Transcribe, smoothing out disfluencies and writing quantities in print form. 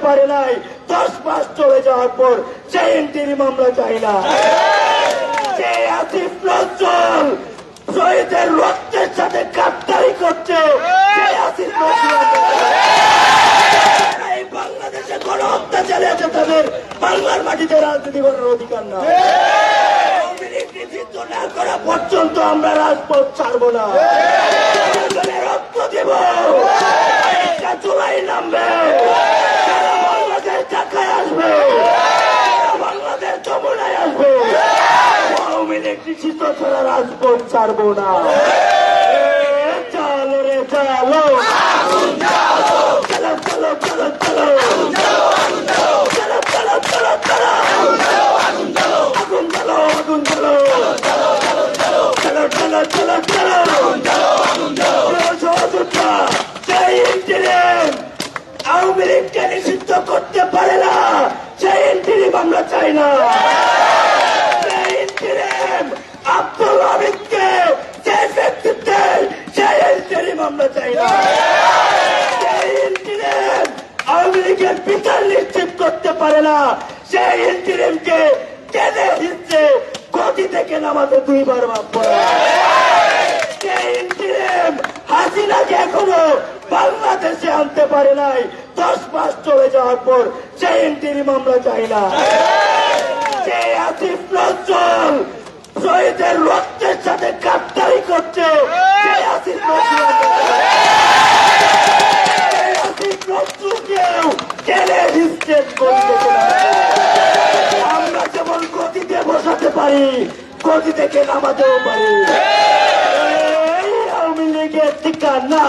পারে নাই, 10 মাস চলে যাওয়ার পর সেই ইন্টিরিম আমরা চাই না। যে আসিফ নজরুল শহীদের রক্তের সাথে গাদ্দারি করছে, সেই আসিফ নজরুল এই বাংলাদেশে কোনো অত্যাচারে আছে, তাদের বাংলার মাটিতে রাজনীতি করার অধিকার না। নিষিদ্ধ না করা পর্যন্ত আমরা রাজপথ ছাড়বো না। রক্ত দেব, চুলাই নামবে, বাংলাদেশ ঢাকায় আসবে, বাংলাদেশ যমুনায় আসবে। আওয়ামী লীগ নিষিদ্ধ ছাড়া রাজপথ ছাড়বো না। চলো রে চলো, চলো চলো চলো চলো, চলো চলো চলো চলো, আগুন চলো আগুন চলো, চলো চলো চলো চলো। সেই ইন্টিরিম আওয়ামী লীগকে নিষিদ্ধ করতে পারে না, সেই ইন্টিরিম আমরা চাই না। সেই ইন্টিরিম আব্দুল হামিদকে যে ব্যক্তিত্বে, সেই ইন্টিরিম আমরা চাই না। সেই ইন্টিরিম আওয়ামী লীগের বিচার নিশ্চিত করতে পারে না, সেই ইন্টিরিমকে টেনে হিচ্ছে গতি থেকে নামাতে 2 বার মাপ পড়ে। সেই ইন্টিরিম হাসিনাকে এখনো বাংলাদেশে আনতে পারে নাই, 10 মাস চলে যাওয়ার পর সেই ইন্টিরিম আমরা চাই না। যে আসিফ নজরুল শহীদের রক্তের সাথে গাদ্দারি করছে, সেই আসিফ নজরুলকেও টেনে হিচ্ছে গতি থেকে নামাতে। আমরা যেমন গতিতে বসাতে পারি, গতি থেকে নামাতেও পারি। আওয়ামী লীগের ঠিকানা